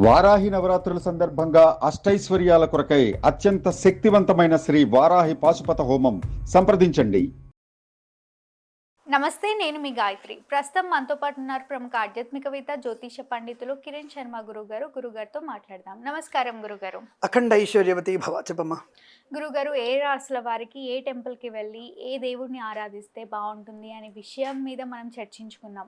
వారాహి నవరాత్రుల సందర్భంగా అష్టైశ్వర్యాల కొరకై అత్యంత శక్తివంతమైన శ్రీ వారాహి పాశుపత హోమం సంప్రదించండి. నమస్తే, నేను మీ గాయత్రి. ప్రస్తుతం మనతో పాటు ఉన్నారు ప్రముఖ ఆధ్యాత్మికవేత్త, జ్యోతిష పండితులు కిరణ్ శర్మ గురుగారు. గురుగారితో మాట్లాడదాం. నమస్కారం గురుగారు. అఖండ ఐశ్వర్యవతి భవ. చెప్పమ్మా. గురుగారు, ఏ రాసుల వారికి ఏ టెంపుల్కి వెళ్ళి ఏ దేవుడిని ఆరాధిస్తే బాగుంటుంది అనే విషయం మీద మనం చర్చించుకుందాం.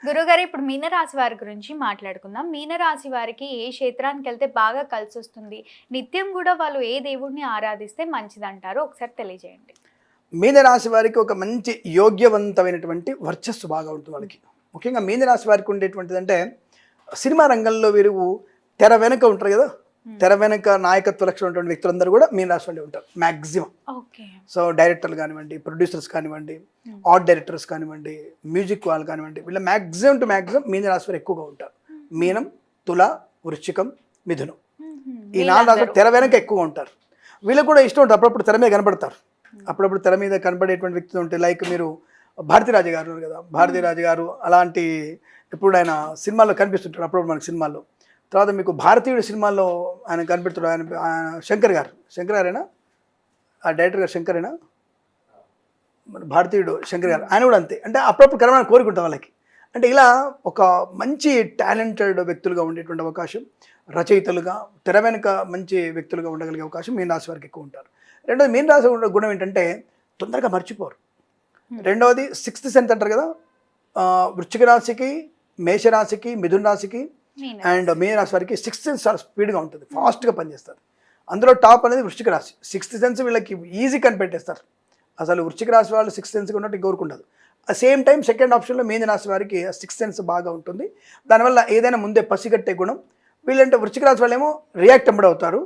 గురుగారు, ఇప్పుడు మీనరాశి వారి గురించి మాట్లాడుకుందాం. మీనరాశి వారికి ఏ క్షేత్రానికి వెళ్తే బాగా కలిసి వస్తుంది, నిత్యం కూడా వాళ్ళు ఏ దేవుడిని ఆరాధిస్తే మంచిదంటారు, ఒకసారి తెలియజేయండి. మీనరాశి వారికి ఒక మంచి యోగ్యవంతమైనటువంటి వర్చస్సు బాగా ఉంటుంది వాళ్ళకి. ముఖ్యంగా మీనరాశి వారికి ఉండేటువంటిది అంటే, సినిమా రంగంలో వీరు తెర వెనుక ఉంటారు కదా, తెర వెనుక నాయకత్వ లక్షణం ఉన్నటువంటి వ్యక్తులందరూ కూడా మీనరాశి వాళ్ళే ఉంటారు మ్యాక్సిమం. సో డైరెక్టర్లు కానివ్వండి, ప్రొడ్యూసర్స్ కానివ్వండి, ఆర్ట్ డైరెక్టర్స్ కానివ్వండి, మ్యూజిక్ వాళ్ళు కానివ్వండి, వీళ్ళ మ్యాక్సిమం టు మ్యాక్సిమం మీనరాశి వారు ఎక్కువగా ఉంటారు. మీనం, తుల, వృశ్చికం, మిథునం, ఈ 4 రాశులు తెర వెనక ఎక్కువగా ఉంటారు. వీళ్ళకి కూడా ఇష్టం ఉంటుంది, అప్పుడప్పుడు తెర మీద కనబడతారు. అప్పుడప్పుడు తెర మీద కనబడేటువంటి వ్యక్తులు ఉంటాయి. లైక్ మీరు భారతీరాజు గారు ఉన్నారు కదా, భారతీరాజు గారు అలాంటి ఇప్పుడు ఆయన సినిమాల్లో కనిపిస్తుంటారు అప్పుడప్పుడు మనకి సినిమాల్లో. తర్వాత మీకు భారతీయుడు సినిమాల్లో ఆయన కనిపెడుతాడు. ఆయన శంకర్ గారేనా ఆ డైరెక్టర్ గారు? శంకరేనా మన భారతీయుడు శంకర్ గారు? ఆయన కూడా అంతే. అంటే అప్పుడప్పుడు కనబడాలని కోరుకుంటాం వాళ్ళకి. అంటే ఇలా ఒక మంచి టాలెంటెడ్ వ్యక్తులుగా ఉండేటువంటి అవకాశం, రచయితలుగా తెర వెనుక మంచి వ్యక్తులుగా ఉండగలిగే అవకాశం మీన రాశి వారికి ఎక్కువ ఉంటారు. రెండోది, మీన రాశి ఉన్న గుణం ఏంటంటే తొందరగా మర్చిపోరు. రెండవది 6th సెన్స్ అంటారు కదా, వృశ్చిక రాశికి, మేషరాశికి, మిథున రాశికి అండ్ మీన రాశి వారికి 6th సెన్స్ చాలా స్పీడ్గా ఉంటుంది, ఫాస్ట్గా పనిచేస్తారు. అందులో టాప్ అనేది వృశ్చిక రాశి. 6th సెన్స్ వీళ్ళకి ఈజీ కనిపెట్టేస్తారు. అసలు వృశ్చిక రాశి వాళ్ళు 6th సెన్స్ ఉన్నట్టు ఇంకొకరికి ఉండదు. సేమ్ టైం సెకండ్ ఆప్షన్లో మీన రాశి వారికి 6th సెన్స్ బాగా ఉంటుంది. దానివల్ల ఏదైనా ముందే పసిగట్టే గుణం. వీళ్ళంటే వృశ్చిక రాశి వాళ్ళు ఏమో రియాక్ట్ అవుతారు,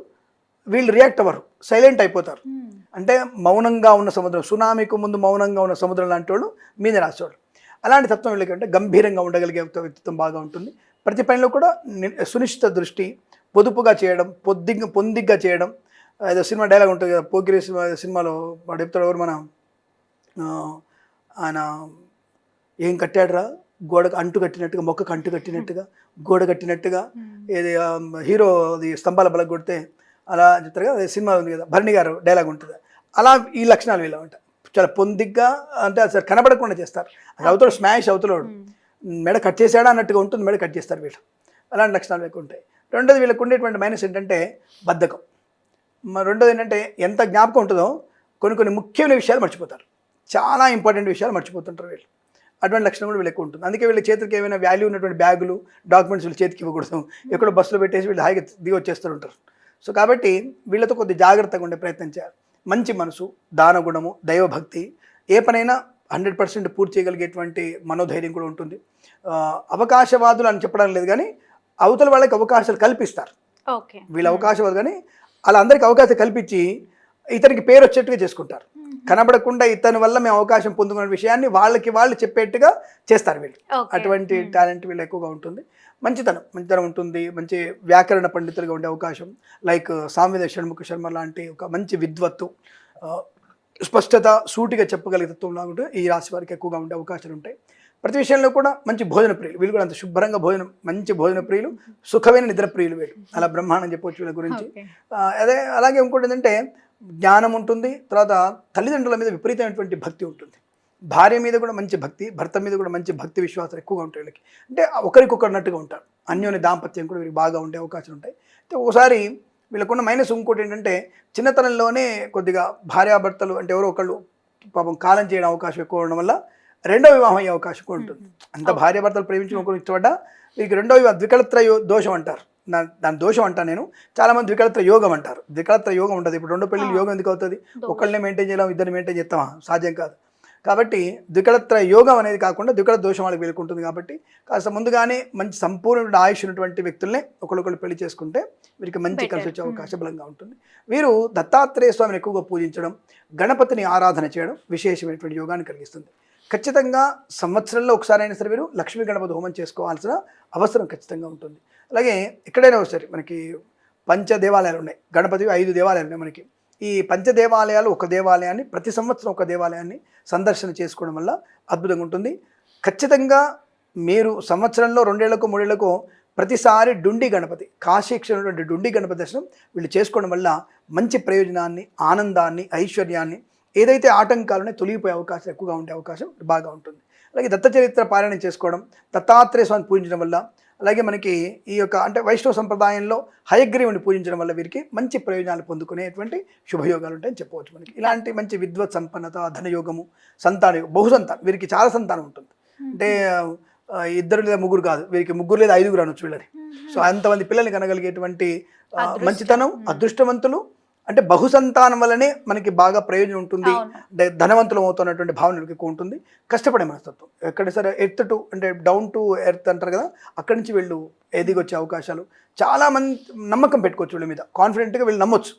వీళ్ళు రియాక్ట్ అవ్వరు, సైలెంట్ అయిపోతారు. అంటే మౌనంగా ఉన్న సముద్రం, సునామీకు ముందు మౌనంగా ఉన్న సముద్రం లాంటి వాళ్ళు మీన రాశి వాళ్ళు. అలాంటి తత్వం వీళ్ళకి అంటే గంభీరంగా ఉండగలిగే వ్యక్తిత్వం బాగా ఉంటుంది. ప్రతి పనిలో కూడా సునిశ్చిత దృష్టి, పొదుపుగా చేయడం, పొందిగ్గా చేయడం. ఏదో సినిమా డైలాగ్ ఉంటుంది కదా, పోకిరి సినిమాలో వాడు చెప్తాడు, ఎవరు మన ఆయన, ఏం కట్టాడురా, గోడకు అంటు కట్టినట్టుగా, మొక్కకు అంటు కట్టినట్టుగా, గోడ కట్టినట్టుగా, ఏది హీరో అది స్తంభాల బలగ కొడితే అలా చెప్తారు కదా, సినిమా ఉంది కదా, భరణి గారు డైలాగ్ ఉంటుంది. అలా ఈ లక్షణాలు వీళ్ళు ఉంటాయి. చాలా పొందిగ్గా, అంటే అసలు కనబడకుండా చేస్తారు. అది అవుతాడు స్మాష్ అవుతాడు, మెడ కట్ చేసాడా అన్నట్టుగా ఉంటుంది, మెడ కట్ చేస్తారు వీళ్ళు. అలాంటి లక్షణాలు ఎక్కువ ఉంటాయి. రెండోది, వీళ్ళకు ఉండేటువంటి మైనస్ ఏంటంటే బద్ధకం. రెండోది ఏంటంటే ఎంత జ్ఞాపకం ఉంటుందో కొన్ని ముఖ్యమైన విషయాలు మర్చిపోతారు, చాలా ఇంపార్టెంట్ విషయాలు మర్చిపోతుంటారు వీళ్ళు. అటువంటి లక్షణం కూడా వీళ్ళు ఎక్కువ ఉంటుంది. అందుకే వీళ్ళ చేతికి ఏమైనా వాల్యూ ఉన్నటువంటి బ్యాగులు, డాక్యుమెంట్స్ వీళ్ళు చేతికి ఇవ్వకూడదు, ఎక్కడో బస్సులో పెట్టేసి వీళ్ళు హాయిగా దిగి వచ్చేస్తూ ఉంటారు. సో కాబట్టి వీళ్ళతో కొద్ది జాగ్రత్తగా ఉండే ప్రయత్నం చేయాలి. మంచి మనసు, దానగుణము, దైవభక్తి, ఏ పనైనా 100% పూర్తి చేయగలిగేటువంటి మనోధైర్యం కూడా ఉంటుంది. అవకాశవాదులు అని చెప్పడం లేదు కానీ అవతల వాళ్ళకి అవకాశాలు కల్పిస్తారు. వీళ్ళ అవకాశవాదు కానీ అలా అందరికీ అవకాశం కల్పించి ఇతనికి పేరు వచ్చేట్టుగా చేసుకుంటారు. కనబడకుండా ఇతని వల్ల మేము అవకాశం పొందుకున్న విషయాన్ని వాళ్ళు చెప్పేట్టుగా చేస్తారు వీళ్ళు. అటువంటి టాలెంట్ వీళ్ళు ఎక్కువగా ఉంటుంది. మంచితనం ఉంటుంది. మంచి వ్యాకరణ పండితులుగా ఉండే అవకాశం, లైక్ సామ్వేద షణ్ముఖ శర్మ లాంటి ఒక మంచి విద్వత్తు, స్పష్టత, సూటిగా చెప్పగలిగే తత్వం లాగా ఈ రాశి వారికి ఎక్కువగా ఉండే అవకాశాలు ఉంటాయి. ప్రతి విషయంలో కూడా మంచి భోజన ప్రియులు వీళ్ళు కూడా, అంత శుభ్రంగా మంచి భోజన ప్రియులు, సుఖమైన నిద్ర ప్రియులు వీళ్ళు. అలా బ్రహ్మాండం చెప్పవచ్చు వీళ్ళ గురించి. అలాగే ఇంకోటి ఏంటంటే జ్ఞానం ఉంటుంది. తర్వాత తల్లిదండ్రుల మీద విపరీతమైనటువంటి భక్తి ఉంటుంది. భార్య మీద కూడా మంచి భక్తి, భర్త మీద కూడా మంచి భక్తి విశ్వాసాలు ఎక్కువగా ఉంటాయి వీళ్ళకి. అంటే ఒకరికొకరినట్టుగా ఉంటారు. అన్యోన్య దాంపత్యం కూడా వీరికి బాగా ఉండే అవకాశాలు ఉంటాయి. అయితే ఒకసారి వీళ్ళకున్న మైనస్ ఇంకోటి ఏంటంటే చిన్నతనంలోనే కొద్దిగా భార్యాభర్తలు అంటే ఎవరో ఒకళ్ళు పాపం కాలం చేయడం అవకాశం ఎక్కువ ఉండడం వల్ల రెండో వివాహం అయ్యే అవకాశం కూడా ఉంటుంది. అంత భార్యాభర్తలు ప్రేమించిన ఒకరు ఇష్టపడ్డా వీరికి రెండో వివాహం ద్వికళత్ర దోషం అంటారు. దాని దోషం అంటాను నేను. చాలామంది ద్వికళత్ర యోగం అంటారు. ద్వికళత్ర యోగం ఉంటుంది. ఇప్పుడు 2 పెళ్ళిళ్ళు యోగం ఎందుకు అవుతుంది? ఒకళ్ళనే మెయింటైన్ చేయలేం, ఇద్దరిని మెయింటైన్ చేస్తామా? సాధ్యం కాదు. కాబట్టి ద్వికళత్ర యోగం అనేది కాకుండా ద్వికళ దోషం వాళ్ళకి వెళ్ళుకుంటుంది. కాబట్టి కాస్త ముందుగానే మంచి సంపూర్ణ ఆయుష్ ఉన్నటువంటి వ్యక్తుల్నే ఒకళ్ళొకళ్ళు పెళ్లి చేసుకుంటే వీరికి మంచి కలిసి వచ్చే అవకాశం బలంగా ఉంటుంది. వీరు దత్తాత్రేయ స్వామిని ఎక్కువగా పూజించడం, గణపతిని ఆరాధన చేయడం విశేషమైనటువంటి యోగాన్ని కలిగిస్తుంది. ఖచ్చితంగా సంవత్సరంలో ఒకసారి అయినా సరే వీరు లక్ష్మీ గణపతి హోమం చేసుకోవాల్సిన అవసరం ఖచ్చితంగా ఉంటుంది. అలాగే ఎక్కడైనా ఒకసారి మనకి పంచ దేవాలయాలు ఉన్నాయి, గణపతి 5 దేవాలయాలు ఉన్నాయి మనకి. ఈ పంచదేవాలయాలు ఒక దేవాలయాన్ని ప్రతి సంవత్సరం ఒక దేవాలయాన్ని సందర్శన చేసుకోవడం వల్ల అద్భుతంగా ఉంటుంది. ఖచ్చితంగా మీరు సంవత్సరంలో 2 ఏళ్లకో 3 ఏళ్లకో ప్రతిసారి డుండి గణపతి కాశీక్ష ఉన్నటువంటి డుండి గణపతి దర్శనం వీళ్ళు చేసుకోవడం వల్ల మంచి ప్రయోజనాన్ని, ఆనందాన్ని, ఐశ్వర్యాన్ని, ఏదైతే ఆటంకాలు ఉన్నాయో తొలగిపోయే అవకాశం ఎక్కువగా ఉండే అవకాశం బాగా ఉంటుంది. అలాగే దత్త చరిత్ర పారాయణ చేసుకోవడం, దత్తాత్రేయ స్వామిని పూజించడం వల్ల, అలాగే మనకి ఈ యొక్క అంటే వైష్ణవ సంప్రదాయంలో హయగ్రీవుని పూజించడం వల్ల వీరికి మంచి ప్రయోజనాలు పొందుకునేటువంటి శుభయోగాలు ఉంటాయని చెప్పవచ్చు. మనకి ఇలాంటి మంచి విద్వత్ సంపన్నత, ధనయోగము, సంతానం, బహుసంతానం, వీరికి చాలా సంతానం ఉంటుంది. అంటే 2 లేదా 3 కాదు, వీరికి 3 లేదా 5 అనొచ్చు వీళ్ళని. సో అంతమంది పిల్లల్ని కనగలిగేటువంటి మంచితనం, అదృష్టవంతులు, అంటే బహుసంతానం వల్లనే మనకి బాగా ప్రయోజనం ఉంటుంది, ధనవంతులం అవుతున్నటువంటి భావన ఎక్కువ ఉంటుంది. కష్టపడే మనస్తత్వం, ఎక్కడ సరే ఎర్త్ టు అంటే డౌన్ టు ఎర్త్ అంటారు కదా, అక్కడి నుంచి వీళ్ళు ఎదిగొచ్చే అవకాశాలు చాలా మంది నమ్మకం పెట్టుకోవచ్చు, వీళ్ళ మీద కాన్ఫిడెంట్గా వీళ్ళు నమ్మొచ్చు,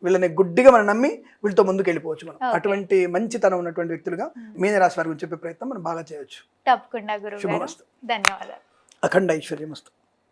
వీళ్ళని గుడ్డిగా మనం నమ్మి వీళ్ళతో ముందుకు వెళ్ళిపోవచ్చు మనం. అటువంటి మంచితనం ఉన్నటువంటి వ్యక్తులుగా మీనరాశి వారి గురించి చెప్పే ప్రయత్నం మనం బాగా చేయొచ్చు. తప్పకుండా గురువు గారు. శుభమస్తు. ధన్యవాదాలు. అఖండ ఐశ్వర్యమస్తు.